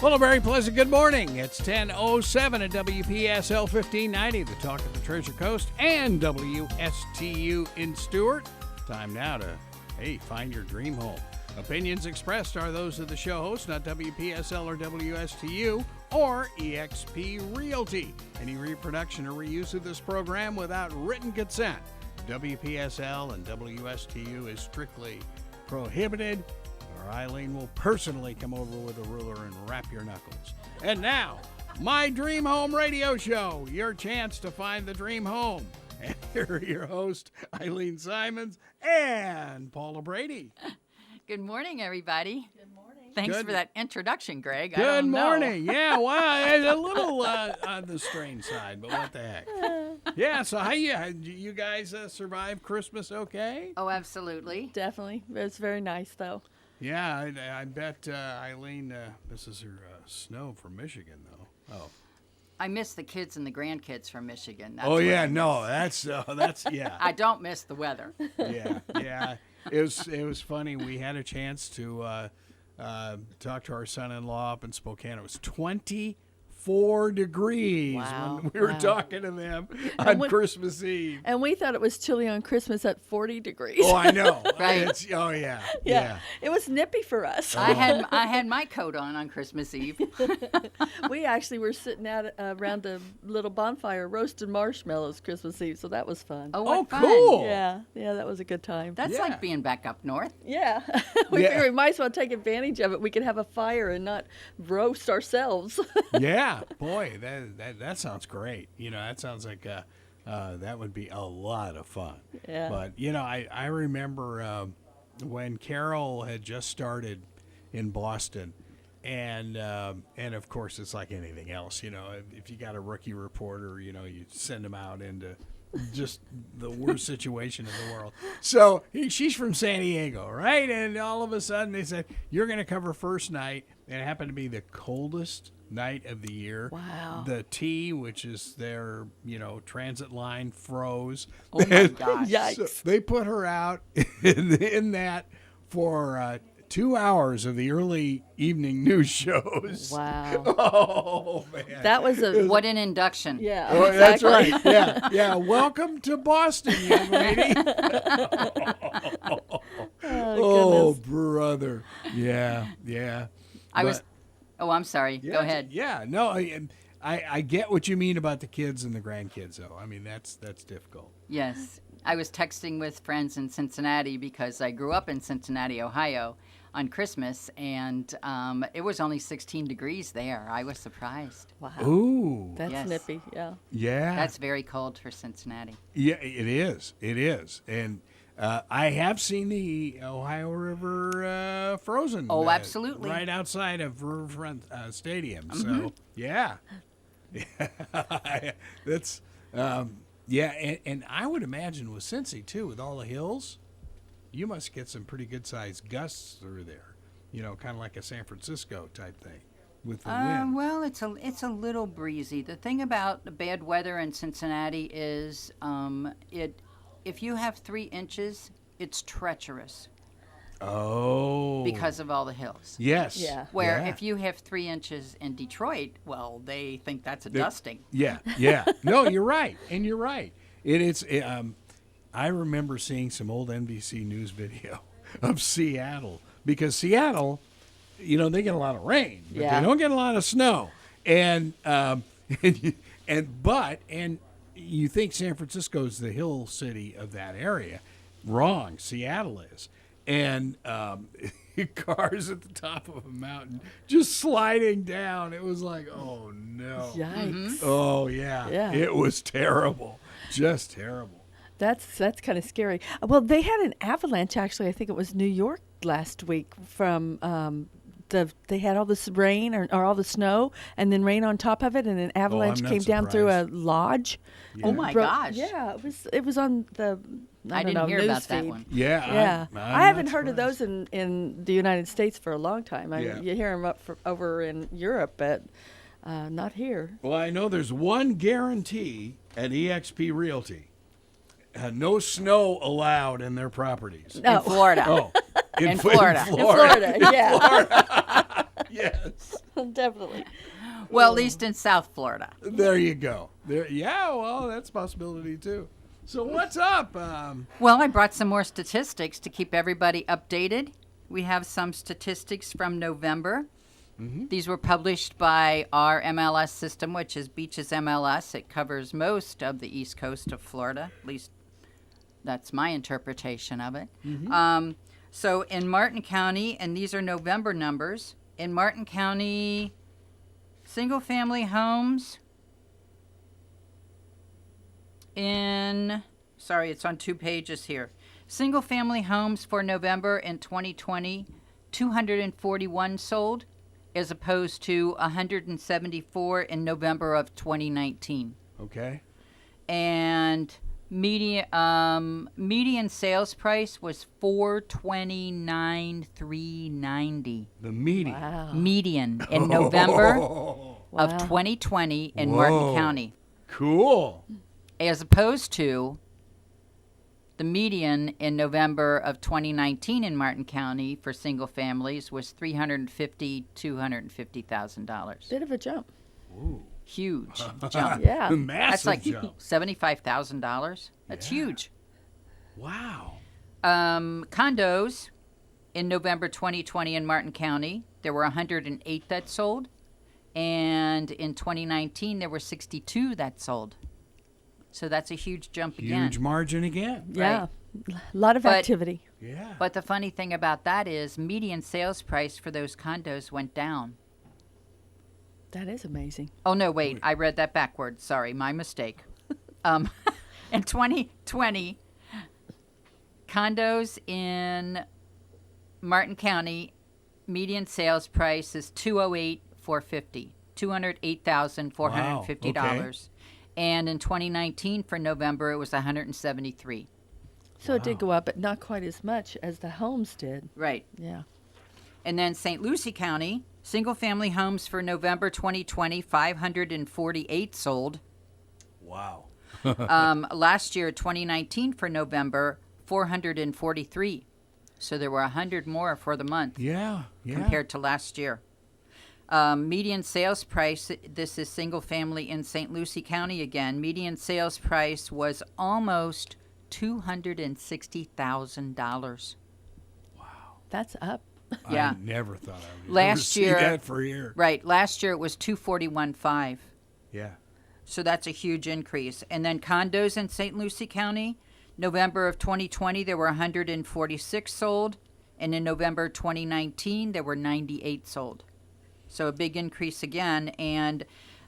Well, a very pleasant good morning. It's 10:07 at WPSL 1590, the talk of the Treasure Coast, and WSTU in Stewart. Time now to, find your dream home. Opinions expressed are those of the show host, not WPSL or WSTU or EXP Realty. Any reproduction or reuse of this program without written consent, WPSL and WSTU is strictly prohibited. Or Eileen will personally come over with a ruler and wrap your knuckles. And now, My Dream Home Radio Show, your chance to find the dream home. And here are your hosts, Eileen Simons and Paula Brady. Good morning, everybody. Good morning. Thanks for that introduction, Greg. Good morning. Yeah, well, it's a little on the strange side, but what the heck. Yeah, so how you guys survive Christmas okay? Oh, absolutely. Definitely. It's very nice, though. Yeah, I bet Eileen, this is her snow from Michigan, though. Oh. I miss the kids and the grandkids from Michigan. That's Oh, yeah, no, that's yeah. I don't miss the weather. Yeah. It was funny. We had a chance to talk to our son-in-law up in Spokane. It was 24 degrees when we were talking to them on Christmas Eve. And we thought it was chilly on Christmas at 40 degrees. Oh, I know. Right. Yeah. It was nippy for us. I had my coat on Christmas Eve. We actually were sitting out around a little bonfire roasting marshmallows Christmas Eve, so that was fun. Oh, what fun. Cool. Yeah, that was a good time. That's like being back up north. Yeah. We figured we might as well take advantage of it. We could have a fire and not roast ourselves. Yeah, boy, that sounds great. That sounds like that would be a lot of fun. Yeah. But I remember when Carol had just started in Boston, and of course it's like anything else. If you got a rookie reporter, you send them out into just the worst situation in the world. So she's from San Diego, right? And all of a sudden they said, you're going to cover first night. And it happened to be the coldest night of the year. Wow. The T, which is their, transit line, froze. Oh, my gosh. Yikes. So they put her out in that for 2 hours of the early evening news shows. Wow. Oh, man. That was What an induction. Yeah, Oh, exactly. that's right. Yeah. Welcome to Boston, young lady. Oh, brother. Yeah. I'm sorry. Yeah, Go ahead. Yeah. No, I get what you mean about the kids and the grandkids, though. I mean, that's difficult. Yes. I was texting with friends in Cincinnati because I grew up in Cincinnati, Ohio, on Christmas, and it was only 16 degrees there. I was surprised. Wow. Ooh. That's nippy, yeah. Yeah. That's very cold for Cincinnati. Yeah, it is. And I have seen the Ohio River frozen. Oh, absolutely. Right outside of Riverfront Stadium. Mm-hmm. So, yeah. That's, and I would imagine with Cincy, too, with all the hills, you must get some pretty good-sized gusts through there. Kind of like a San Francisco type thing with the wind. Well, it's a little breezy. The thing about the bad weather in Cincinnati is if you have 3 inches, it's treacherous. Oh. Because of all the hills. Yes. Yeah. Where if you have 3 inches in Detroit, well, they think that's a dusting. Yeah. No, you're right. And you're right. I remember seeing some old NBC News video of Seattle, because Seattle, they get a lot of rain, but they don't get a lot of snow. And you think San Francisco's the hill city of that area. Wrong. Seattle is. And cars at the top of a mountain just sliding down. It was like, oh, no. Yikes. Mm-hmm. Oh, yeah. It was terrible. Just terrible. That's kind of scary. Well, they had an avalanche, actually. I think it was New York last week from they had all this rain or all the snow and then rain on top of it, and an avalanche came down through a lodge. Yeah. Oh, my gosh. Yeah, it was on the I didn't hear about that newsfeed. one. Yeah. I haven't heard of those in the United States for a long time. You hear them over in Europe, but not here. Well, I know there's one guarantee at EXP Realty. No snow allowed in their properties. No. In Florida. Oh, In Florida. In Florida, yeah. Yes. Definitely. Well, at least in South Florida. There you go. Yeah, well, that's a possibility too. So what's up? Well, I brought some more statistics to keep everybody updated. We have some statistics from November. These were published by our MLS system, which is Beaches MLS. It covers most of the east coast of Florida. At least that's my interpretation of it. So in Martin County, and these are November numbers, in Martin County, single-family homes sorry, it's on 2 pages here. Single-family homes for November in 2020, 241 sold, as opposed to 174 in November of 2019. Okay. And median sales price was $429,390. The median. Wow. Median in November Wow. of 2020 in Martin County, Cool. as opposed to the median in November of 2019 in Martin County for single families was $250,000. Bit of a jump. Ooh. Huge jump. Yeah. Massive That's like jump. $75,000. That's Yeah. huge. Wow. Condos in November 2020 in Martin County, there were 108 that sold. And in 2019, there were 62 that sold. So that's a huge jump again. Huge margin again. Yeah. A lot of But- activity. Yeah. But the funny thing about that is median sales price for those condos went down. That is amazing. Oh, no, wait. I read that backwards. Sorry, my mistake. In 2020, condos in Martin County, median sales price is $208,450. $208,450. Wow, okay. And in 2019, for November, it was $173. So it did go up, but not quite as much as the homes did. Right. Yeah. And then St. Lucie County, single-family homes for November 2020, 548 sold. Wow. Last year, 2019, for November, 443. So there were 100 more for the month Yeah. Yeah. compared to last year. Median sales price, this is single-family in St. Lucie County again, median sales price was almost $260,000. That's up. Yeah. I never thought I would Last ever see year- that for a year. Right, last year it was $241,500. Yeah. So that's a huge increase. And then condos in St. Lucie County, November of 2020, there were 146 sold. And in November 2019, there were 98 sold. So a big increase again. And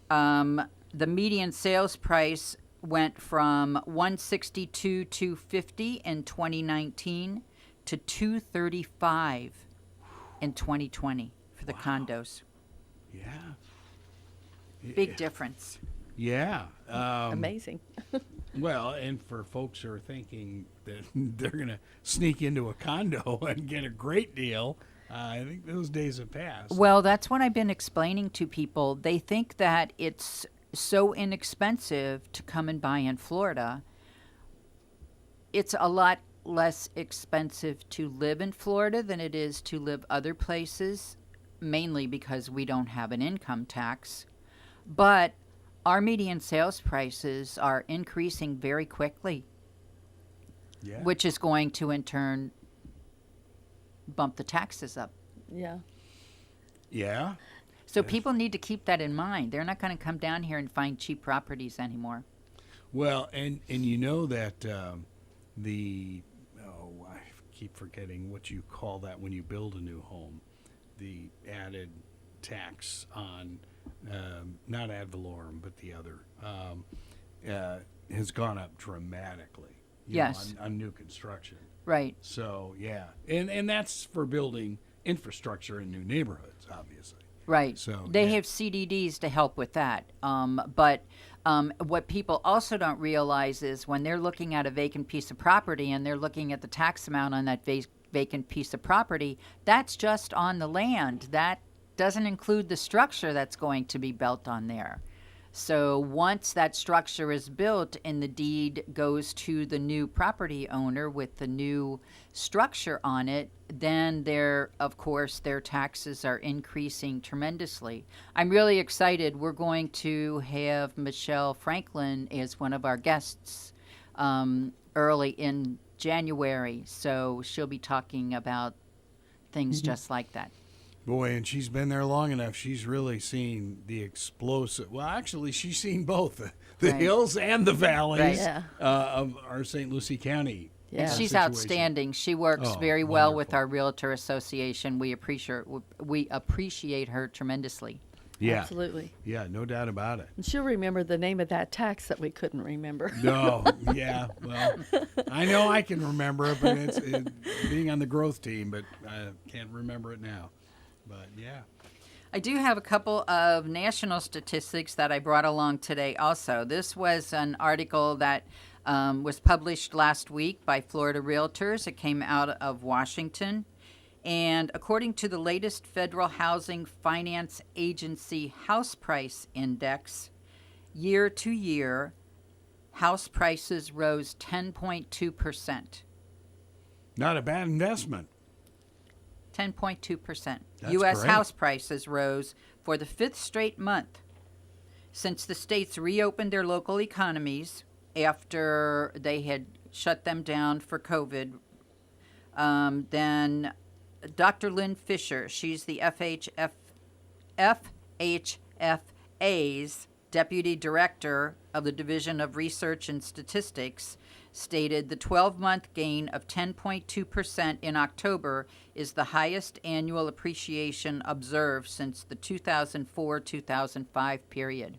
the median sales price went from $162,250 in 2019 to $235,000 in 2020 for the condos. Yeah. Big difference. Yeah. Amazing. Well, and for folks who are thinking that they're going to sneak into a condo and get a great deal, I think those days have passed. Well, that's what I've been explaining to people. They think that it's so inexpensive to come and buy in Florida. It's a lot less expensive to live in Florida than it is to live other places, mainly because we don't have an income tax. But our median sales prices are increasing very quickly, Yeah. which is going to, in turn, bump the taxes up. Yeah. Yeah. So people need to keep that in mind. They're not going to come down here and find cheap properties anymore. Well, and you know that I keep forgetting what you call that when you build a new home, the added tax on, not ad valorem, but the other, has gone up dramatically. Yes. On new construction. Right. So, yeah. And that's for building infrastructure in new neighborhoods, obviously. Right. So, they yeah. have CDDs to help with that. But what people also don't realize is when they're looking at a vacant piece of property and they're looking at the tax amount on that vacant piece of property, that's just on the land. That doesn't include the structure that's going to be built on there. So once that structure is built and the deed goes to the new property owner with the new structure on it, then of course, their taxes are increasing tremendously. I'm really excited. We're going to have Michelle Franklin as one of our guests early in January. So she'll be talking about things just like that. Boy, and she's been there long enough. She's really seen the explosive. Well, actually, she's seen both the Right. hills and the valleys Right. Yeah. of our St. Lucie County. Yeah. And she's situation. outstanding. She works Oh, very well with wonderful. our Realtor Association. We appreciate her tremendously. Yeah, Absolutely. yeah, no doubt about it. And she'll remember the name of that tax that we couldn't remember. No, yeah, well, I know I can remember it, but it's being on the growth team, but I can't remember it now. But yeah. I do have a couple of national statistics that I brought along today also. This was an article that was published last week by Florida Realtors. It came out of Washington. And according to the latest Federal Housing Finance Agency House Price Index, year to year, house prices rose 10.2%. Not a bad investment. 10.2%. That's U.S. great. house prices rose for the fifth straight month since the states reopened their local economies after they had shut them down for COVID. Then Dr. Lynn Fisher, she's the FHFA's Deputy Director of the Division of Research and Statistics, stated the 12-month gain of 10.2% in October is the highest annual appreciation observed since the 2004-2005 period.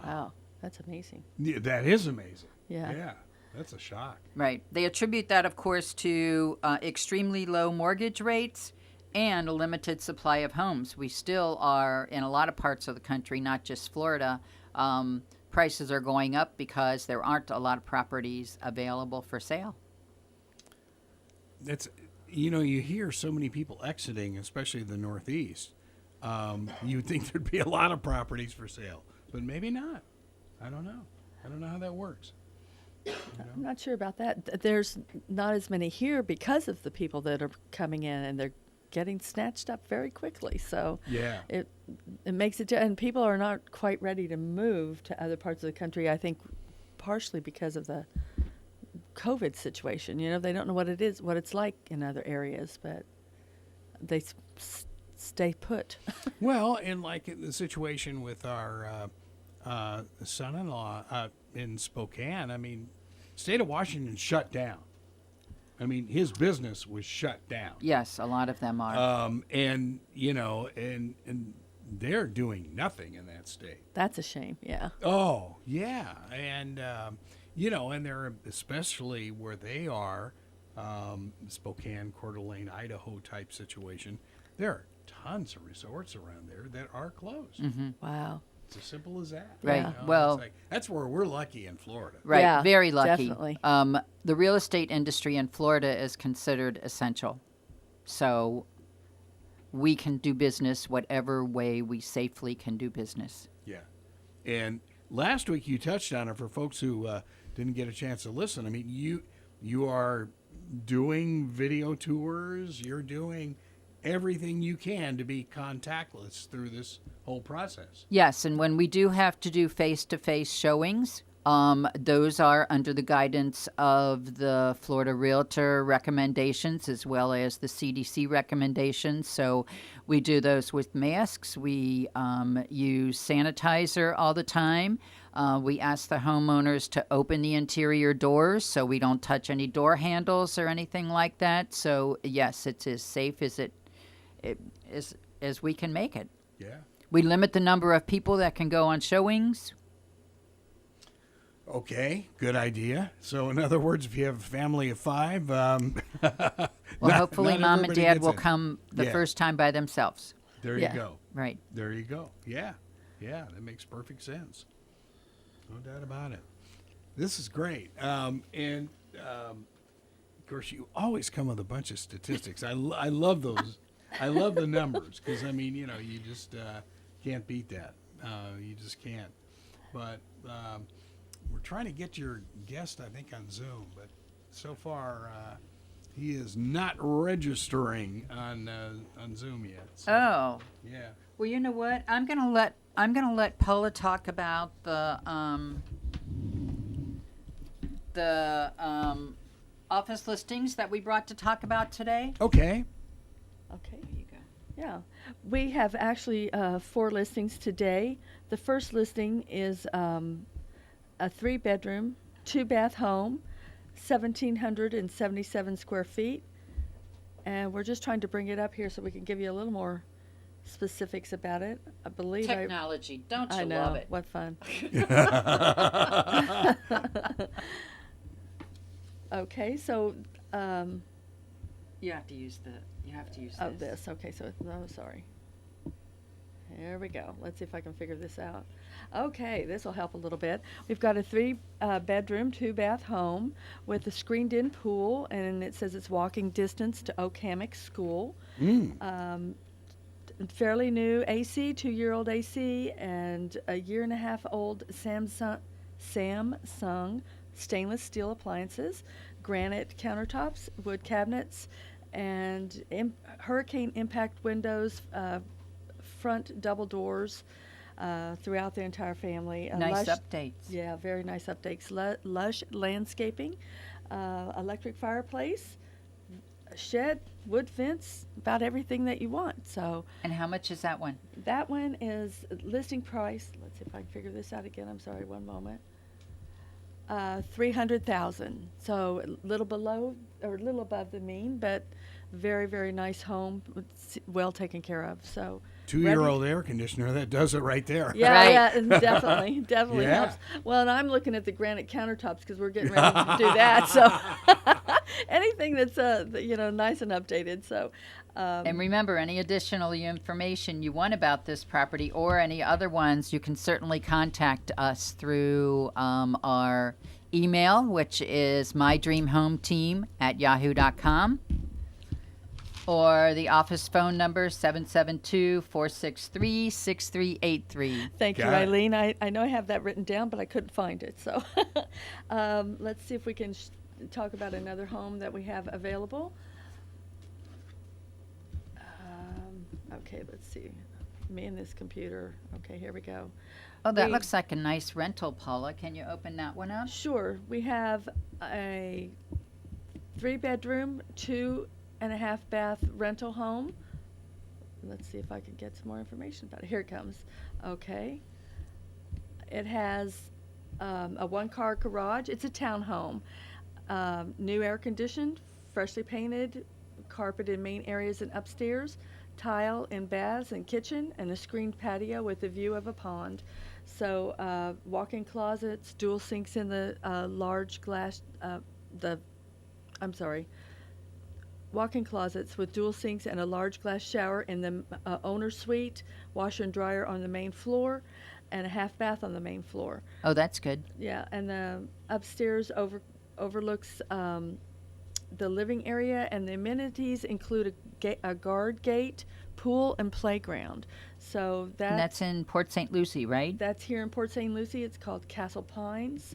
Wow. That's amazing. Yeah, that is amazing. Yeah. Yeah, that's a shock. Right. They attribute that, of course, to extremely low mortgage rates and a limited supply of homes. We still are, in a lot of parts of the country, not just Florida, prices are going up because there aren't a lot of properties available for sale. That's, you hear so many people exiting, especially the Northeast. You'd think there'd be a lot of properties for sale, but maybe not. I don't know. I don't know how that works. I'm not sure about that. There's not as many here because of the people that are coming in, and they're getting snatched up very quickly. So Yeah. it makes it, and people are not quite ready to move to other parts of the country. I think partially because of the COVID situation. They don't know what it is, what it's like in other areas, but they stay put. Well, and like in the situation with our son-in-law in Spokane, I mean, state of Washington shut down. I mean, his business was shut down. Yes, a lot of them are. And they're doing nothing in that state. That's a shame. Yeah. Oh, yeah. And, and they're especially where they are, Spokane, Coeur d'Alene, Idaho type situation. There are tons of resorts around there that are closed. Wow. It's as simple as that. Right. Yeah. Well, it's like, that's where we're lucky in Florida. right. Yeah, Very lucky. definitely. The real estate industry in Florida is considered essential. So we can do business whatever way we safely can do business. Yeah. And last week you touched on it for folks who didn't get a chance to listen. I mean, you are doing video tours. You're doing everything you can to be contactless through this whole process. Yes, and when we do have to do face-to-face showings, those are under the guidance of the Florida Realtor recommendations as well as the CDC recommendations. So we do those with masks. We use sanitizer all the time. We ask the homeowners to open the interior doors so we don't touch any door handles or anything like that. So yes, it's as safe as we can make it. Yeah. We limit the number of people that can go on showings. Okay, good idea. So in other words, if you have a family of 5, Well, hopefully not mom and everybody dad gets will in. come the Yeah. first time by themselves. There Yeah. you go. Right. There you go. Yeah. Yeah, that makes perfect sense. No doubt about it. This is great. Of course, you always come with a bunch of statistics. I love those. I love the numbers because, I mean, you just can't beat that. You just can't. but we're trying to get your guest, I think, on Zoom, but so far he is not registering on Zoom yet. So, Oh. yeah. Well, you know what? I'm gonna let Paula talk about the office listings that we brought to talk about today. Okay. Okay. There you go. Yeah, we have actually 4 listings today. The first listing is a 3-bedroom, 2-bath home, 1,777 square feet. And we're just trying to bring it up here so we can give you a little more specifics about it. I believe Technology, don't I you know, love it? what fun. Okay, so You have to use this. Okay, so no, sorry. There we go. Let's see if I can figure this out. Okay, this will help a little bit. We've got a 3-bedroom, 2-bath home with a screened-in pool, and it says it's walking distance to Oak-Hammock School. Fairly new AC, 2-year-old AC, and a 1.5-year-old Samsung stainless steel appliances, granite countertops, wood cabinets, and hurricane impact windows, front double doors throughout the entire family. Nice updates. Yeah, very nice updates. Lush landscaping, electric fireplace, shed, wood fence, about everything that you want. So. And how much is that one? That one is listing price. Let's see if I can figure this out again. I'm sorry, one moment. $300,000. So a little below or a little above the mean, but very, very nice home, well taken care of. So 2-year-old air conditioner, that does it right there. yeah, Right. yeah, and definitely Yeah. helps. Well, and I'm looking at the granite countertops because we're getting ready to do that. So anything that's nice and updated. So. And remember, any additional information you want about this property or any other ones, you can certainly contact us through our email, which is mydreamhometeam@yahoo.com, or the office phone number 772-463-6383. Thank you, Got it. Eileen. I know I have that written down, but I couldn't find it. So let's see if we can talk about another home that we have available. Okay, let's see. Me and this computer. Okay, here we go. Oh, that looks like a nice rental, Paula. Can you open that one up? Sure. We have a 3-bedroom, 2.5-bath rental home. Let's see if I can get some more information about it. Here it comes. Okay. It has a 1-car garage. It's a townhome. New air conditioned, freshly painted, carpet in main areas and upstairs, tile in baths and kitchen, and a screened patio with a view of a pond. So walk-in closets, dual sinks in the large glass, walk-in closets with dual sinks and a large glass shower in the owner's suite, washer and dryer on the main floor, and a half bath on the main floor. Oh, that's good. Yeah, and the upstairs overlooks the living area, and the amenities include a guard gate, pool, and playground. So And that's in Port St. Lucie, right? that's here in Port St. Lucie. It's called Castle Pines,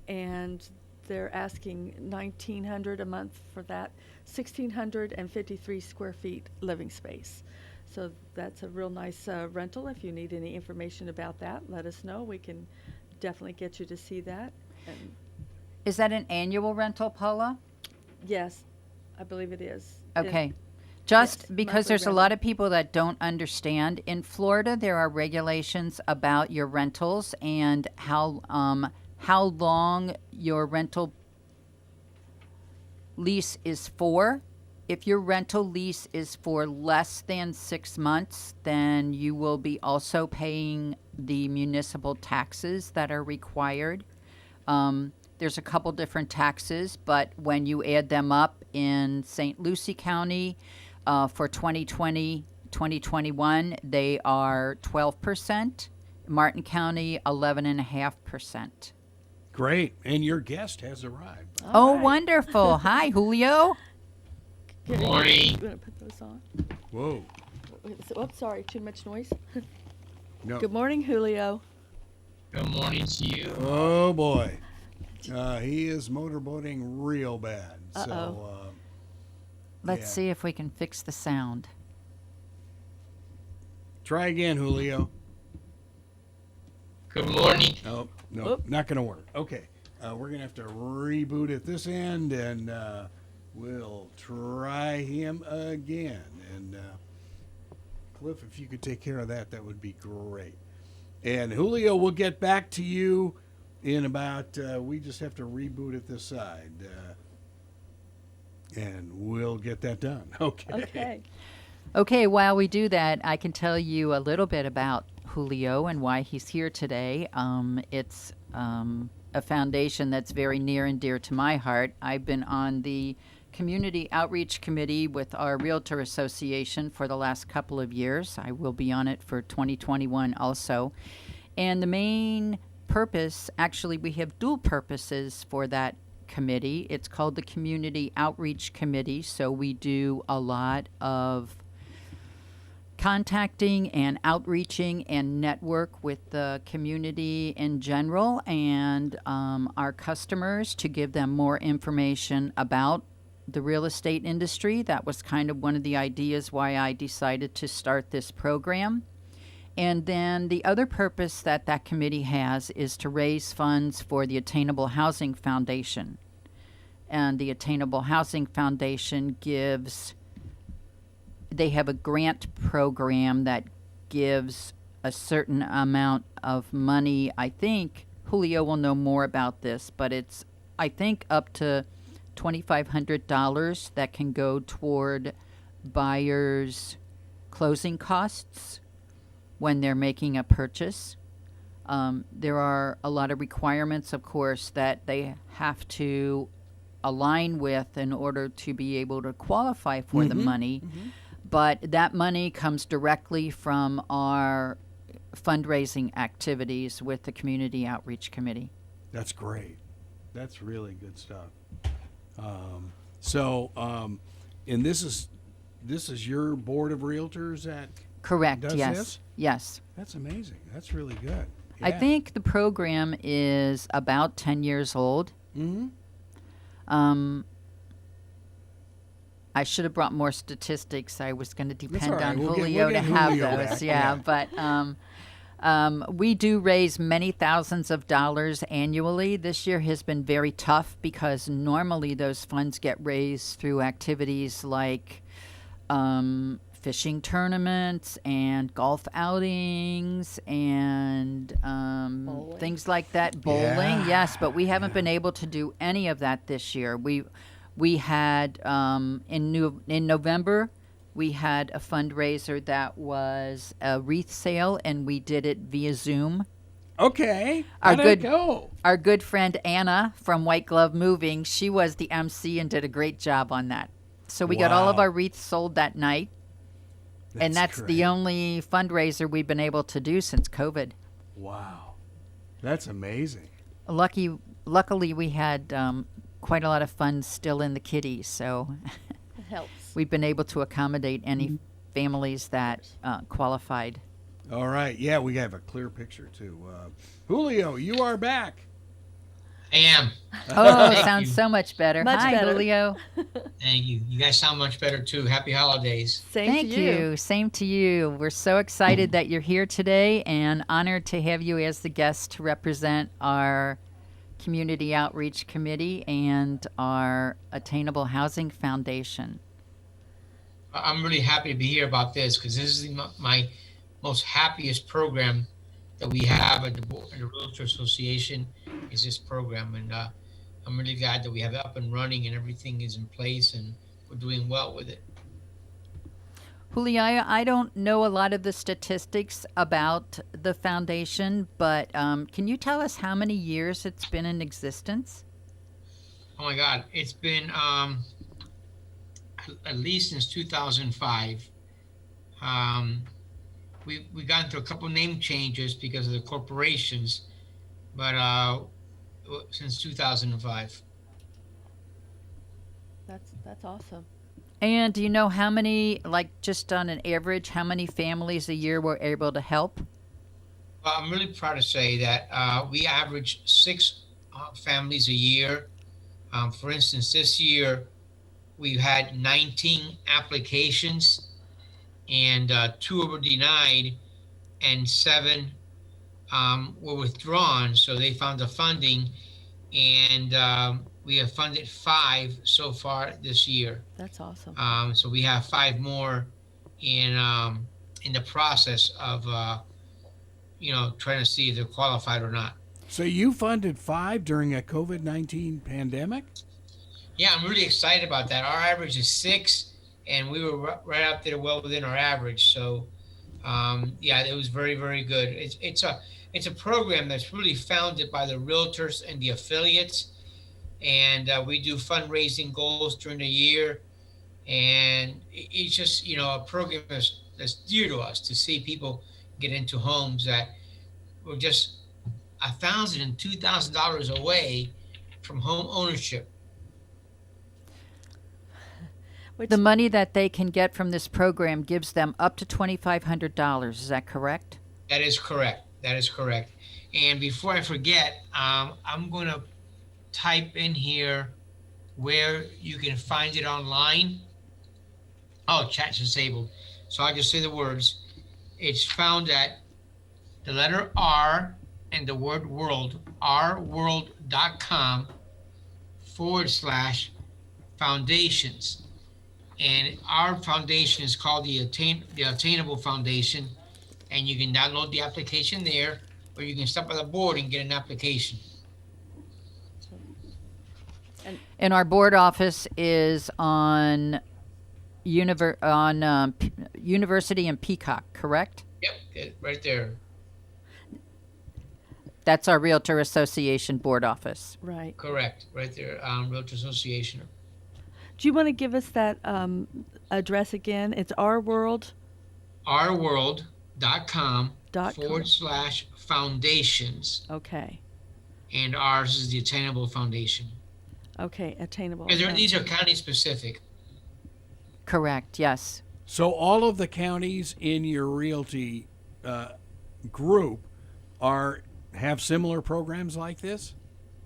and they're asking $1,900 a month for that, 1,653 square feet living space. So that's a real nice rental. If you need any information about that, let us know. We can definitely get you to see that. And Is that an annual rental, Paula? yes, I believe it is. Okay. Just yes, because monthly there's a rental. lot of people that don't understand, in Florida there are regulations about your rentals and how long your rental lease is for. If your rental lease is for less than 6 months, then you will be also paying the municipal taxes that are required. There's a couple different taxes, but when you add them up in St. Lucie County for 2020, 2021, they are 12%. Martin County, 11.5%. Great. And your guest has arrived. Oh, right. wonderful. Hi, Julio. Good morning. You want to put those on? Whoa. Oops, sorry, too much noise. No. Good morning, Julio. Good morning to you. Oh boy, he is motorboating real bad. Uh-oh. So Let's yeah. see if we can fix the sound. Try again, Julio. Good morning. Oh no, Oop. not gonna work. Okay, we're gonna have to reboot at this end, and we'll try him again. And Cliff, if you could take care of that, that would be great. And Julio, we'll get back to you in about. We just have to reboot at this side, and we'll get that done. Okay. Okay. Okay, while we do that, I can tell you a little bit about Julio and why he's here today. It's a foundation that's very near and dear to my heart. I've been on the Community Outreach Committee with our Realtor Association for the last couple of years. I will be on it for 2021 also. And the main purpose, actually, we have dual purposes for that committee. It's called the Community Outreach Committee, so we do a lot of contacting and outreaching and network with the community in general and our customers to give them more information about the real estate industry. That was kind of one of the ideas why I decided to start this program. And then the other purpose that that committee has is to raise funds for the Attainable Housing Foundation. And the Attainable Housing Foundation they have a grant program that gives a certain amount of money. I think Julio will know more about this, but it's, I think, up to $2,500 that can go toward buyers' closing costs when they're making a purchase. There are a lot of requirements, of course, that they have to align with in order to be able to qualify for the money. But that money comes directly from our fundraising activities with the Community Outreach Committee. That's great. That's really good stuff. And this is your board of realtors that Correct, does yes. this? Yes. That's amazing. That's really good. I Yeah. think the program is about 10 years old. I should have brought more statistics. I was going to depend all right. on We'll get Julio to have Julio those. back. Yeah, Yeah. but we do raise many thousands of dollars annually. This year has been very tough because normally those funds get raised through activities like fishing tournaments and golf outings and things like that. Bowling, Yeah. yes, but we haven't been able to do any of that this year. We had in November, we had a fundraiser that was a wreath sale, and we did it via Zoom. Okay. Our How'd good- it go? Our good friend Anna from White Glove Moving, she was the MC and did a great job on that. So we got all of Wow. our wreaths sold that night, and that's the great. only fundraiser we've been able to do since COVID. Wow. That's amazing. Luckily, we had quite a lot of funds still in the kitty, so It helps. we've been able to accommodate any families that qualified. All right. Yeah, we have a clear picture too. Julio, you are back. I am. Oh, Thank sounds you. so much better. Much Hi, better. Julio. Thank you. You guys sound much better too. Happy holidays. Same Thank to you. you. Same to you. We're so excited that you're here today and honored to have you as the guest to represent our Community Outreach Committee and our Attainable Housing Foundation. I'm really happy to be here about this because this is my most happiest program that we have at the Realtor Association is this program. And I'm really glad that we have it up and running and everything is in place and we're doing well with it. Julio, I don't know a lot of the statistics about the foundation, but can you tell us how many years it's been in existence? Oh my God, it's been at least since 2005. We got into a couple name changes because of the corporations, but since 2005. That's awesome. And do you know how many, like just on an average, how many families a year we're able to help? Well, I'm really proud to say that we average six families a year. For instance, this year we've had 19 applications, and two were denied, and seven were withdrawn. So they found the funding, and we have funded five so far this year. That's awesome. So we have five more in the process of trying to see if they're qualified or not. So you funded 5 during a COVID-19 pandemic? Yeah, I'm really excited about that. Our average is six, and we were right up there, well within our average. So, yeah, it was very, very good. It's a program that's really founded by the realtors and the affiliates, and we do fundraising goals during the year, and it's just a program that's dear to us to see people get into homes that were just $1,000 and $2,000 away from home ownership. Which, The money that they can get from this program gives them up to $2,500. Is that correct? That is correct. That is correct. And before I forget, I'm going to type in here where you can find it online. Oh, chat's disabled. So I'll just say the words. It's found at the letter R and the word world, rworld.com/foundations. And our foundation is called the Attainable Foundation. And you can download the application there, or you can stop by the board and get an application. And our board office is on University and Peacock, correct? Yep, right there. That's our Realtor Association board office. right. Correct, right there. Realtor Association. Do you want to give us that address again? It's Our World. Ourworld.com .com. /foundations, Okay. and ours is the Attainable Foundation. Okay. Attainable. And Okay. these are county specific. Correct, yes. So all of the counties in your realty group have similar programs like this?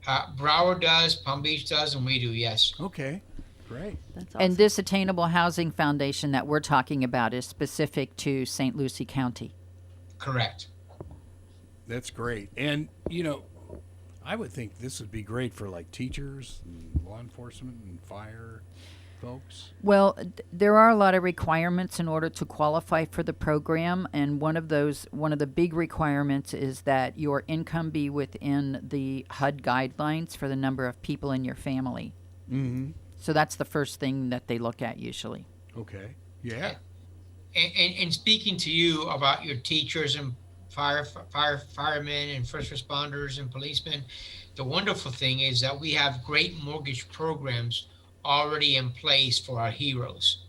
Broward does, Palm Beach does, and we do, yes. Okay, great. That's awesome. And this Attainable Housing Foundation that we're talking about is specific to St. Lucie County. Correct. That's great. And, I would think this would be great for like teachers and law enforcement and fire folks. Well, there are a lot of requirements in order to qualify for the program, and one of the big requirements is that your income be within the HUD guidelines for the number of people in your family. Mm-hmm. So that's the first thing that they look at usually. Okay. Yeah. And speaking to you about your teachers and firemen and first responders and policemen, the wonderful thing is that we have great mortgage programs already in place for our heroes.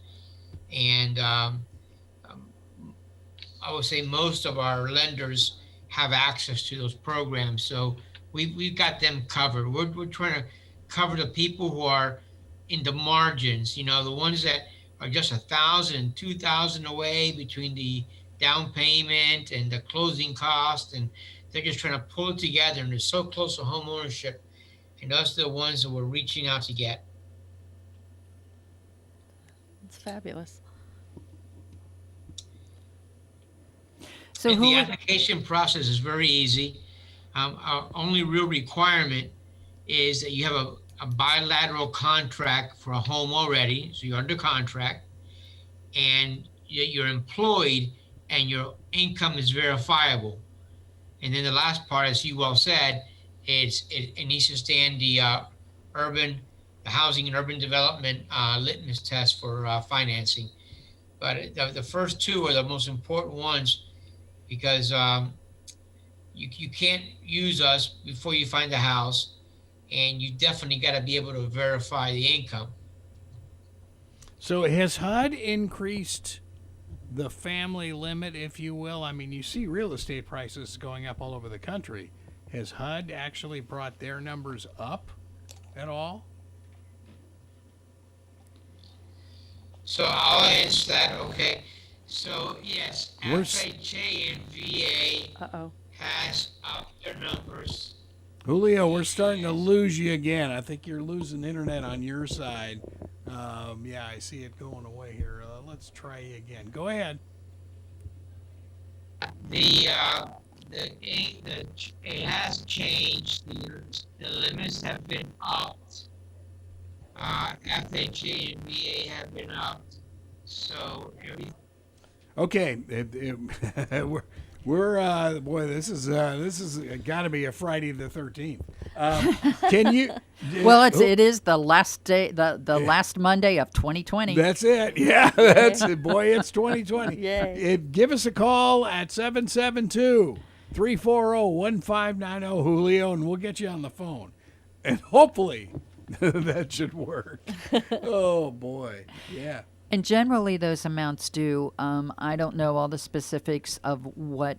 And I would say most of our lenders have access to those programs. So we've got them covered. We're trying to cover the people who are in the margins, the ones that are just 1,000 and 2,000 away between the down payment and the closing cost, and they're just trying to pull it together, and they're so close to home ownership, and those are the ones that we're reaching out to get. It's fabulous. So And who the would- application process is very easy. Our only real requirement is that you have a bilateral contract for a home already, so you're under contract, and you're employed, and your income is verifiable. And then the last part, as you well said, it needs to stand the housing and urban development litmus test for financing. But the first two are the most important ones, because you can't use us before you find a house, and you definitely got to be able to verify the income. So has HUD increased the family limit, if you will? I mean, you see real estate prices going up all over the country. Has HUD actually brought their numbers up at all? So I'll answer that. Okay. So yes, Where's- FHA and VA Uh-oh. has upped their numbers. Julio, we're starting to lose you again. I think you're losing internet on your side. Yeah, I see it going away here. Let's try again. Go ahead. It has changed. The limits have been upped. FHA and VA have been upped. So Okay, we're boy. This is got to be a Friday the 13th. Can you? Well, it is the last day, the last Monday of 2020. That's it. Yeah, that's it. Boy, it's 2020. Yay. Give us a call at 772-340-1590, Julio, and we'll get you on the phone. And hopefully that should work. Oh, boy. Yeah. And generally, those amounts do. I don't know all the specifics of what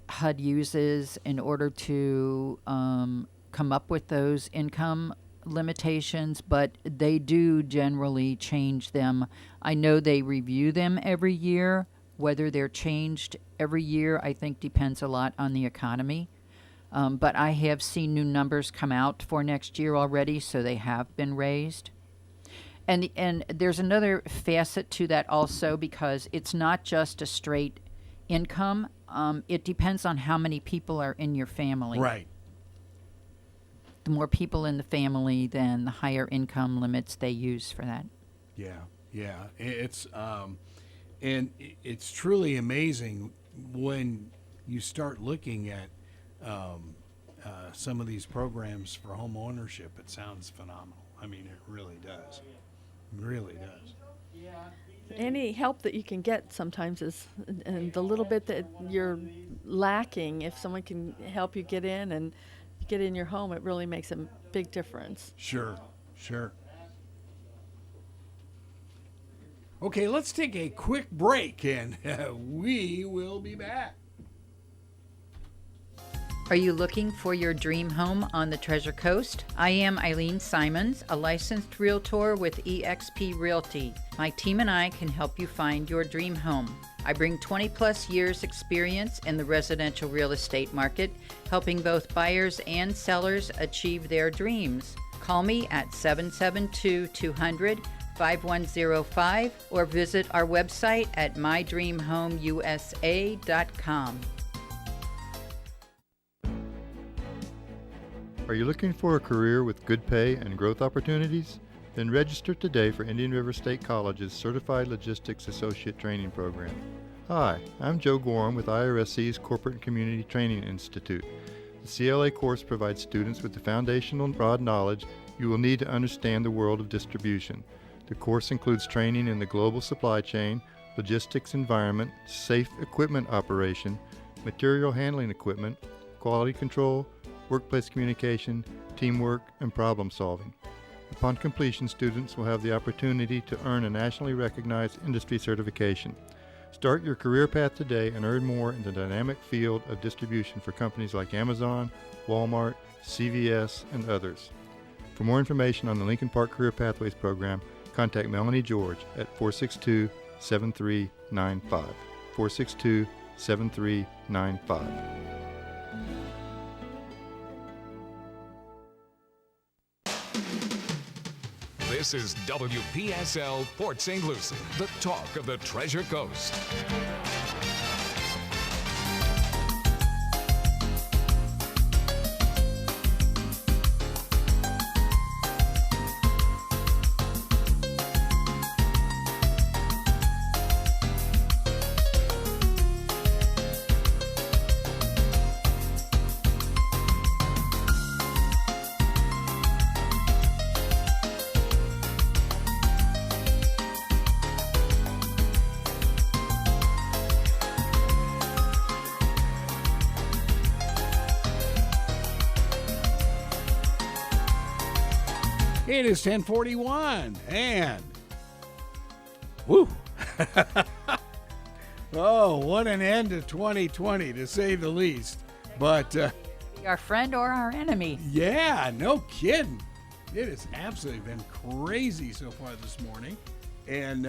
HUD uses in order to come up with those income limitations, but they do generally change them. I know they review them every year. Whether they're changed every year, I think depends a lot on the economy. But I have seen new numbers come out for next year already, so they have been raised. And there's another facet to that also, because it's not just a straight income. It depends on how many people are in your family. Right. The more people in the family, then the higher income limits they use for that. Yeah. It's and it's truly amazing when you start looking at some of these programs for home ownership. It sounds phenomenal. I mean, it really does. Really does. Any help that you can get sometimes is, and the little bit that you're lacking, if someone can help you get in and get in your home, it really makes a big difference. Sure. Okay, let's take a quick break, and we will be back. Are you looking for your dream home on the Treasure Coast? I am Eileen Simons, a licensed realtor with EXP Realty. My team and I can help you find your dream home. I bring 20 plus years experience in the residential real estate market, helping both buyers and sellers achieve their dreams. Call me at 772-200-5105 or visit our website at mydreamhomeusa.com. Are you looking for a career with good pay and growth opportunities? Then register today for Indian River State College's Certified Logistics Associate Training Program. Hi, I'm Joe Gorham with IRSC's Corporate and Community Training Institute. The CLA course provides students with the foundational broad knowledge you will need to understand the world of distribution. The course includes training in the global supply chain, logistics environment, safe equipment operation, material handling equipment, quality control, workplace communication, teamwork, and problem solving. Upon completion, students will have the opportunity to earn a nationally recognized industry certification. Start your career path today and earn more in the dynamic field of distribution for companies like Amazon, Walmart, CVS, and others. For more information on the Lincoln Park Career Pathways program, contact Melanie George at 462-7395. 462-7395. This is WPSL Port St. Lucie, the talk of the Treasure Coast. It is 10:41, and woo! Oh, what an end to 2020, to say the least. But Our friend or our enemy. yeah, no kidding. It has absolutely been crazy so far this morning, and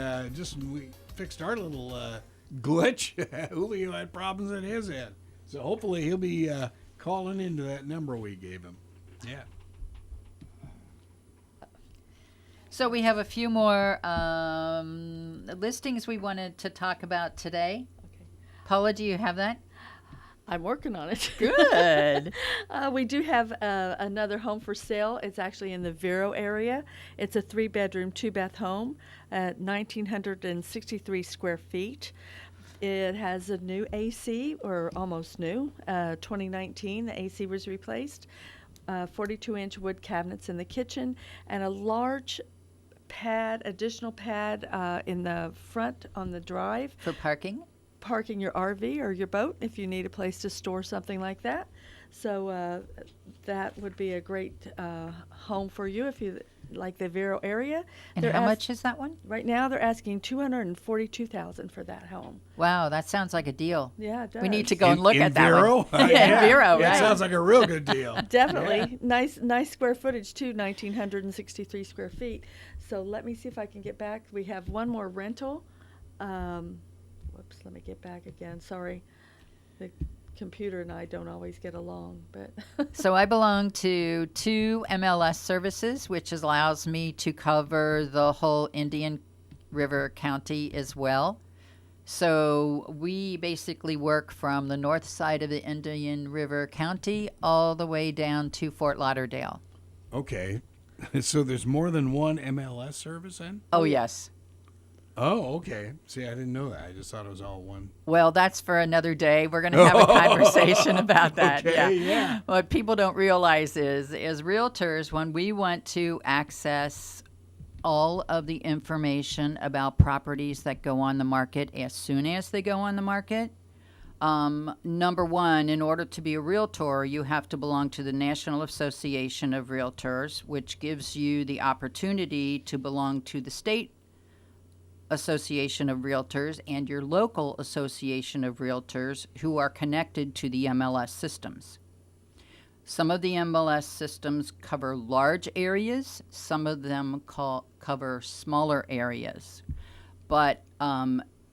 we fixed our little glitch. Julio had problems in his end, So hopefully he'll be calling into that number we gave him. Yeah. So we have a few more listings we wanted to talk about today. Okay. Paula, do you have that? I'm working on it. Good. We do have another home for sale. It's actually in the Vero area. It's a 3-bedroom, 2-bath home at 1,963 square feet. It has a new AC, or almost new. 2019, the AC was replaced. 42-inch wood cabinets in the kitchen, and a large additional pad in the front on the drive. For parking? Parking your RV or your boat if you need a place to store something like that. So that would be a great home for you if you like the Vero area. And how much is that one? Right now they're asking $242,000 for that home. Wow, that sounds like a deal. Yeah, it does. We need to go and look in at that Vero? one. Yeah, Vero, That right. sounds like a real good deal. Definitely. Nice square footage too, 1,963 square feet. So let me see if I can get back. We have one more rental. Whoops, let me get back again. Sorry. The computer and I don't always get along, but So I belong to 2 MLS services, which allows me to cover the whole Indian River County as well. So we basically work from the north side of the Indian River County all the way down to Fort Lauderdale. Okay. So there's more than one MLS service then? Oh, yes. Oh, okay. See, I didn't know that. I just thought it was all one. Well, that's for another day. We're going to have a conversation about that. Okay, yeah. What people don't realize is, as realtors, when we want to access all of the information about properties that go on the market as soon as they go on the market, number one, in order to be a realtor, you have to belong to the National Association of Realtors, which gives you the opportunity to belong to the state Association of Realtors and your local Association of Realtors who are connected to the MLS systems. Some of the MLS systems cover large areas, some of them cover smaller areas, but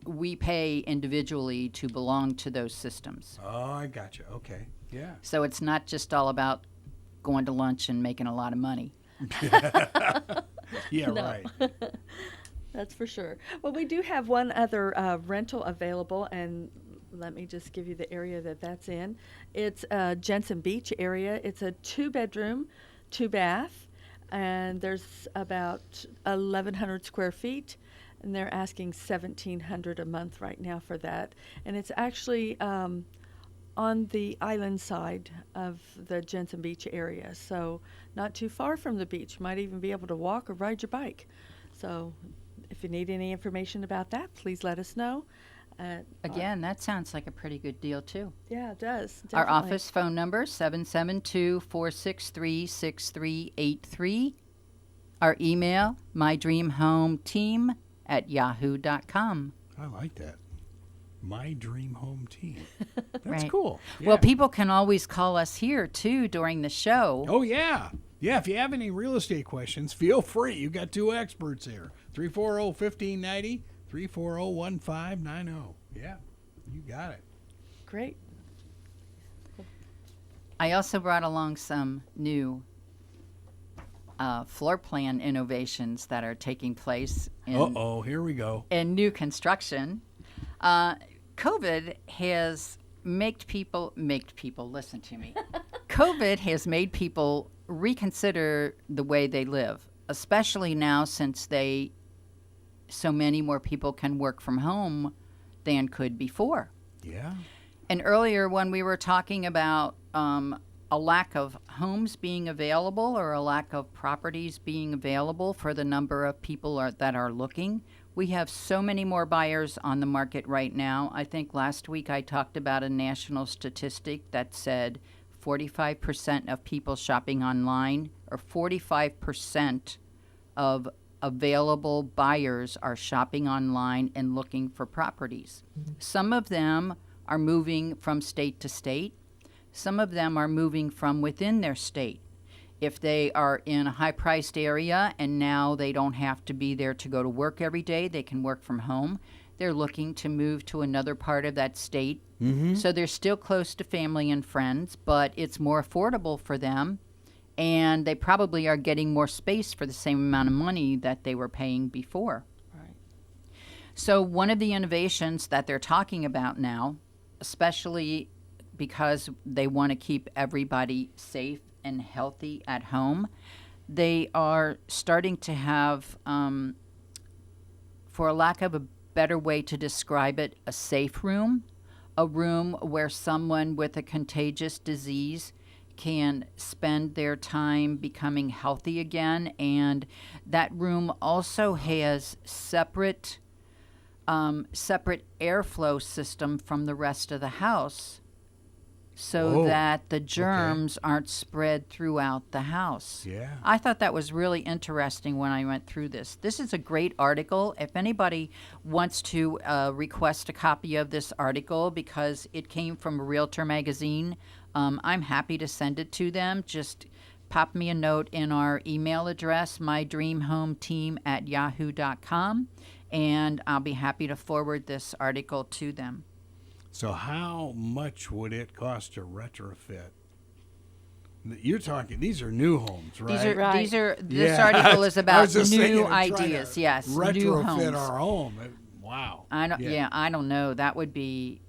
we pay individually to belong to those systems. Oh, I gotcha. Okay. Yeah. So it's not just all about going to lunch and making a lot of money. Yeah, No. right. that's for sure. Well, we do have one other rental available, and let me just give you the area that's in. It's Jensen Beach area. It's a 2-bedroom, 2-bath, and there's about 1,100 square feet, and they're asking $1,700 a month right now for that. And it's actually on the island side of the Jensen Beach area, so not too far from the beach. Might even be able to walk or ride your bike. So if you need any information about that, please let us know. Again, that sounds like a pretty good deal, too. Yeah, it does. Our Definitely. office phone number, 772-463-6383. Our email, mydreamhometeam@yahoo.com. I like that. My dream home team. That's Right. cool. Well, Yeah. people can always call us here, too, during the show. Oh, yeah. Yeah, if you have any real estate questions, feel free. You got 2 experts here. 340-1590, 340-1590. Yeah, you got it. Great. I also brought along some new floor plan innovations that are taking place Uh-oh, here we go. in new construction. COVID has made people, listen to me. COVID has made people reconsider the way they live, especially now since so many more people can work from home than could before. Yeah. And earlier when we were talking about a lack of homes being available or a lack of properties being available for the number of people that are looking, we have so many more buyers on the market right now. I think last week I talked about a national statistic that said 45% of people shopping online, or 45% of available buyers are shopping online and looking for properties. Some of them are moving from state to state. Some of them are moving from within their state. If they are in a high-priced area and now they don't have to be there to go to work every day, they can work from home, they're looking to move to another part of that state. Mm-hmm. So they're still close to family and friends, but it's more affordable for them. And they probably are getting more space for the same amount of money that they were paying before. Right. So one of the innovations that they're talking about now, especially because they want to keep everybody safe and healthy at home, they are starting to have, for a lack of a better way to describe it, a safe room, a room where someone with a contagious disease can spend their time becoming healthy again. And that room also has separate airflow system from the rest of the house, so that the germs aren't spread throughout the house. Yeah. I thought that was really interesting when I went through this. This is a great article. If anybody wants to request a copy of this article because it came from a Realtor magazine, I'm happy to send it to them. Just pop me a note in our email address, mydreamhometeam@yahoo.com, and I'll be happy to forward this article to them. So how much would it cost to retrofit? You're talking, these are new homes, right? This article is about new ideas. ideas. Yes, retrofit new homes. our home. Wow. I don't know. That would be,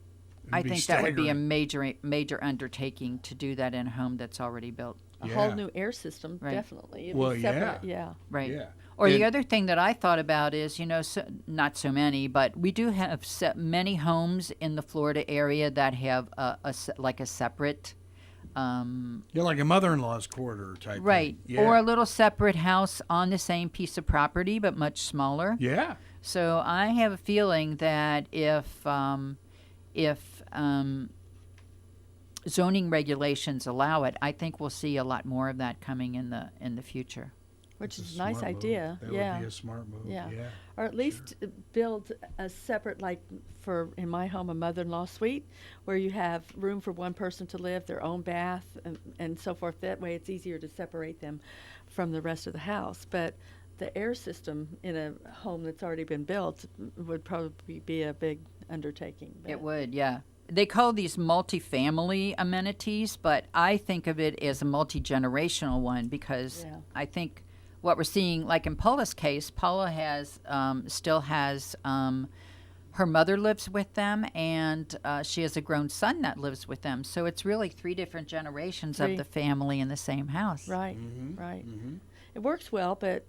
I think that would be a major undertaking to do that in a home that's already built. A whole new air system, Right. definitely. Well, yeah. Right. Yeah. Or the other thing that I thought about is, not so many, but we do have many homes in the Florida area that have a separate. You're like a mother-in-law's quarter type Right. thing. Yeah. Or a little separate house on the same piece of property, but much smaller. Yeah. So I have a feeling that if zoning regulations allow it, I think we'll see a lot more of that coming in the future. Which That's is a nice smart move. idea. That yeah. would be a smart move. Yeah. Yeah. Or at least build a separate, like for, in my home, a mother-in-law suite, where you have room for one person to live, their own bath, and so forth. That way it's easier to separate them from the rest of the house. But the air system in a home that's already been built would probably be a big undertaking. It would, yeah. They call these multifamily amenities, but I think of it as a multi-generational one because I think what we're seeing, like in Paula's case, Paula still has her mother lives with them, and she has a grown son that lives with them. So it's really 3 different generations of the family in the same house. Right, right. Mm-hmm. It works well, but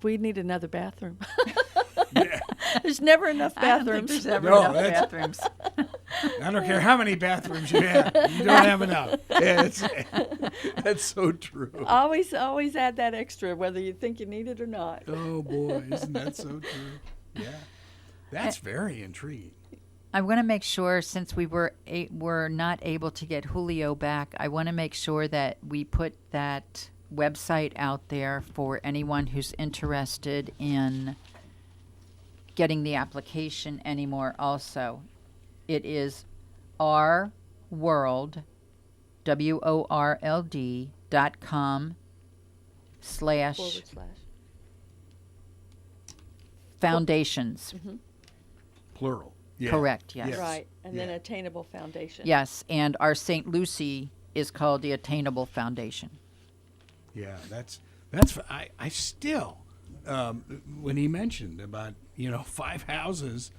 we need another bathroom. There's never enough bathrooms. There's never enough bathrooms. I don't care how many bathrooms you have. You don't have enough. Yeah, that's so true. Always add that extra, whether you think you need it or not. Oh, boy. Isn't that so true? Yeah. That's very intriguing. I want to make sure, since we were not able to get Julio back, I want to make sure that we put that website out there for anyone who's interested in getting the application anymore also. It is ourworld, WORLD.com / foundations. Mm-hmm. Plural. Yeah. Correct, yes. Right, and then Attainable Foundation. Yes, and our St. Lucie is called the Attainable Foundation. Yeah, I still, when he mentioned about, 5 houses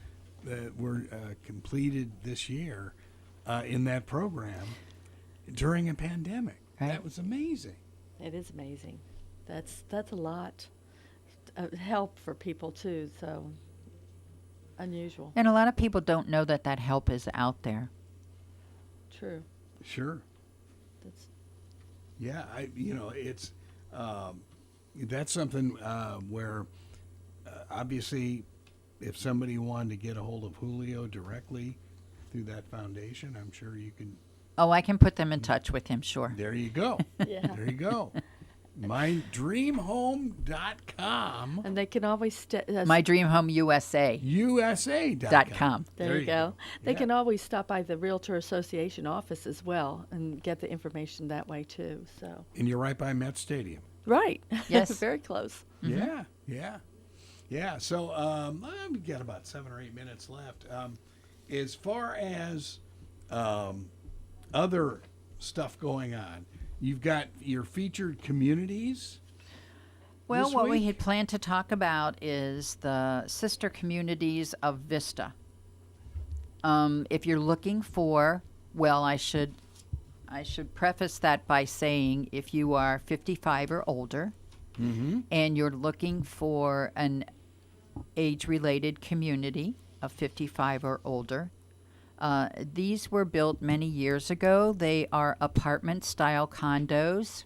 that were completed this year in that program during a pandemic. Right. That was amazing. It is amazing. That's a lot of help for people too, so unusual. And a lot of people don't know that help is out there. True. Sure. Yeah, it's that's something where obviously if somebody wanted to get a hold of Julio directly through that foundation, I'm sure you can. Oh, I can put them in touch with him, sure. There you go. Yeah. There you go. MyDreamHome.com. And they can always MyDreamHomeUSA.com. There you go. They can always stop by the Realtor Association office as well and get the information that way too. So. And you're right by Met Stadium. Right. Yes. Very close. Mm-hmm. Yeah. Yeah. So we've got about 7 or 8 minutes left. As far as other stuff going on, you've got your featured communities. Well, this what we week? had planned to talk about is the sister communities of Vista. If you're looking for, well, I should preface that by saying if you are 55 or older and you're looking for an age-related community of 55 or older, these were built many years ago. They are apartment-style condos.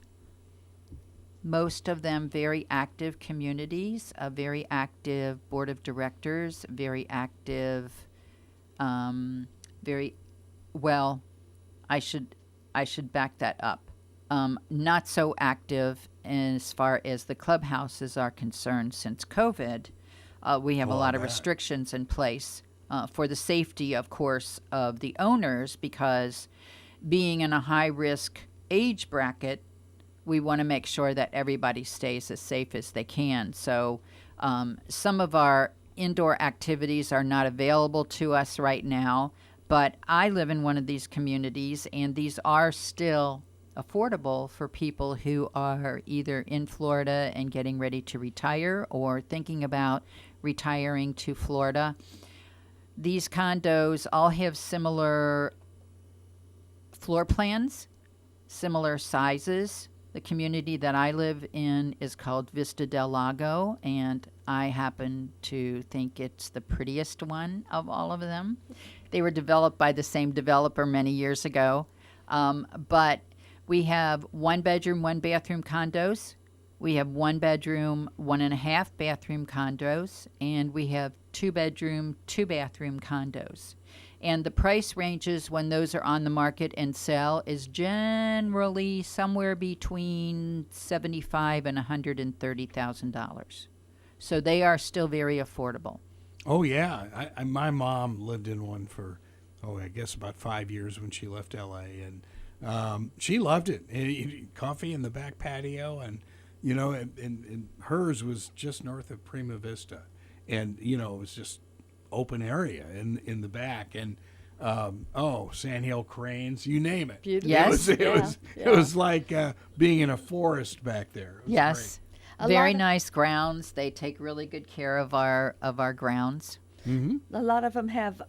Most of them very active communities, a very active board of directors, very active, very well. I should back that up. Not so active as far as the clubhouses are concerned since COVID. We have a lot of restrictions in place for the safety, of course, of the owners, because being in a high-risk age bracket, we want to make sure that everybody stays as safe as they can. So some of our indoor activities are not available to us right now, but I live in one of these communities, and these are still affordable for people who are either in Florida and getting ready to retire or thinking about retiring to Florida. These condos all have similar floor plans, similar sizes. The community that I live in is called Vista del Lago, and I happen to think it's the prettiest one of all of them. They were developed by the same developer many years ago, but we have 1-bedroom, 1-bathroom condos. We have 1-bedroom, 1.5-bathroom condos, and we have 2-bedroom, 2-bathroom condos. And the price ranges when those are on the market and sell is generally somewhere between $75,000 and $130,000. So they are still very affordable. Oh yeah, my mom lived in one for I guess about 5 years when she left L.A. and she loved it. And coffee in the back patio, and and hers was just north of Prima Vista, and it was just open area in the back, and sandhill cranes, you name it. Beautiful. Yes. It was like being in a forest back there. It was Yes. A Very lot of- nice grounds. They take really good care of our grounds. A lot of them have,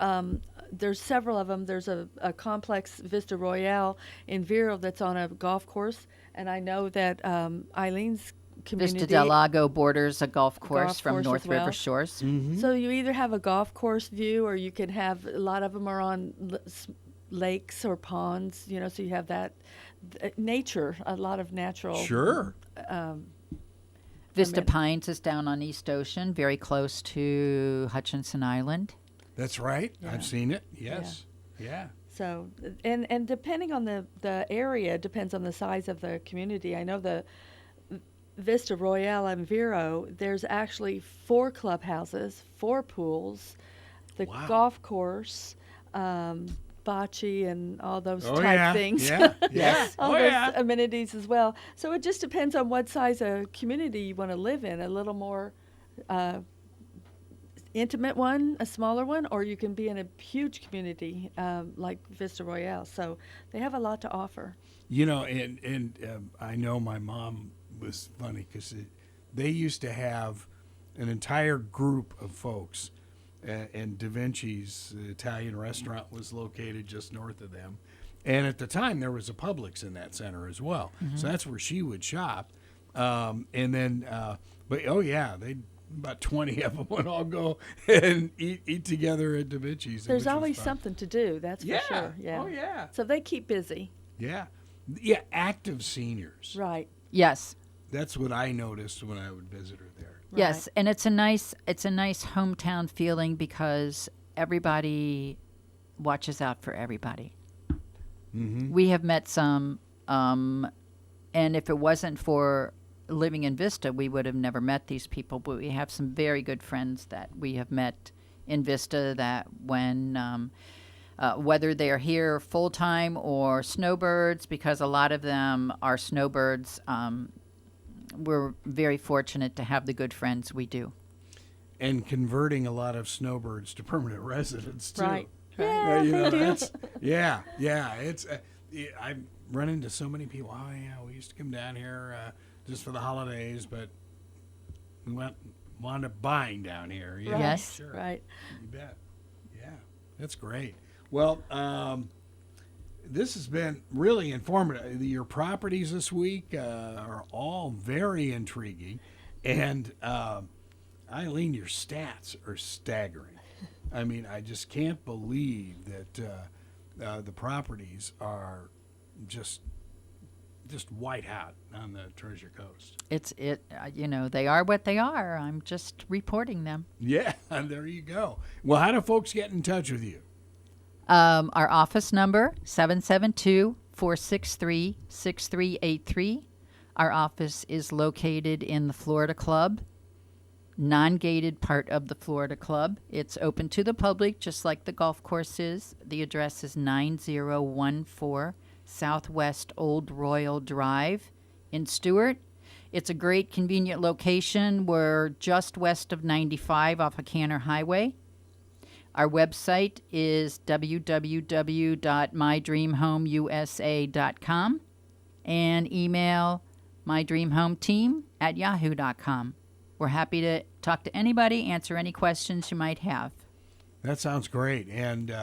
there's several of them. There's a complex Vista Royale in Vero that's on a golf course, and I know that Eileen's community. Vista del Lago borders a golf course Golf from course North as well. River Shores. So you either have a golf course view, or you can have, a lot of them are on lakes or ponds, so you have that nature, a lot of natural. Sure. Vista Pines is down on East Ocean, very close to Hutchinson Island. That's right. Yeah. I've seen it. Yes. Yeah. So, and depending on the area, depends on the size of the community. I know the Vista Royale and Vero, there's actually 4 clubhouses, 4 pools, the Wow. golf course, bocce, and all those Oh, type yeah. things. Yeah. Yeah. all Oh, those yeah. amenities as well. So it just depends on what size of community you want to live in. A little more intimate one, a smaller one, or you can be in a huge community like Vista Royale. So they have a lot to offer. And I know my mom was funny because they used to have an entire group of folks, and Da Vinci's Italian restaurant was located just north of them. And at the time, there was a Publix in that center as well. So that's where she would shop. And then, about 20 of them would all go and eat together at Da Vinci's. There's which was always fun. something to do, that's Yeah. for sure. Yeah. Oh, yeah. So they keep busy. Yeah. Yeah, active seniors. Right. Yes. That's what I noticed when I would visit her there. Yes, and it's a nice hometown feeling because everybody watches out for everybody. We have met some, and if it wasn't for living in Vista, we would have never met these people. But we have some very good friends that we have met in Vista that when, whether they're here full time or snowbirds, because a lot of them are snowbirds, we're very fortunate to have the good friends we do. and converting a lot of snowbirds to permanent residents too. Right. Yeah, you know, they do. that's yeah. It's I run into so many people. Oh yeah, we used to come down here just for the holidays, but we wound up buying down here. Yeah, Yes. sure. Right. You bet. Yeah, that's great. Well, this has been really informative. Your properties this week are all very intriguing, and Eileen, your stats are staggering. I mean, I just can't believe that the properties are just white hot on the Treasure Coast. They are what they are. I'm just reporting them. Yeah, there you go. Well, how do folks get in touch with you? Our office number, 772-463-6383. Our office is located in the Florida Club, non-gated part of the Florida Club. It's open to the public, just like the golf course is. The address is 9014 Southwest Old Royal Drive in Stuart. It's a great, convenient location. We're just west of 95 off of Canner Highway. Our website is www.mydreamhomeusa.com and email mydreamhometeam@yahoo.com. We're happy to talk to anybody, answer any questions you might have. That sounds great. And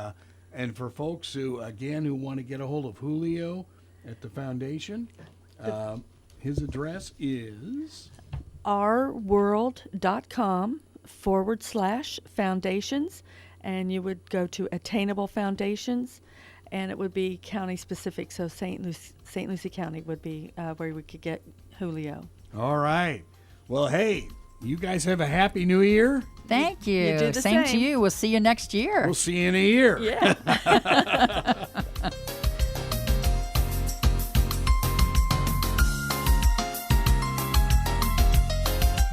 for folks who want to get a hold of Julio at the foundation, his address is ourworld.com/foundations, and you would go to Attainable Foundations, and it would be county specific. So St. Lucie County would be where we could get Julio. all right. Well, hey, you guys have a happy new year. Thank you. You do the Same to same. you. We'll see you next year. We'll see you in a year. Yeah.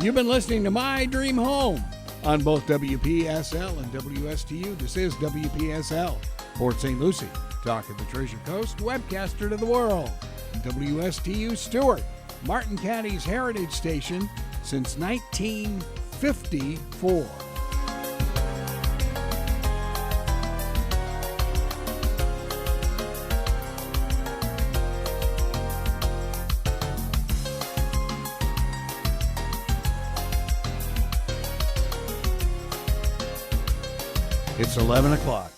You've been listening to My Dream Home on both WPSL and WSTU. This is WPSL, Port St. Lucie, Talk of the Treasure Coast, webcaster to the world. WSTU Stuart, Martin County's heritage station since 1954. It's 11 o'clock.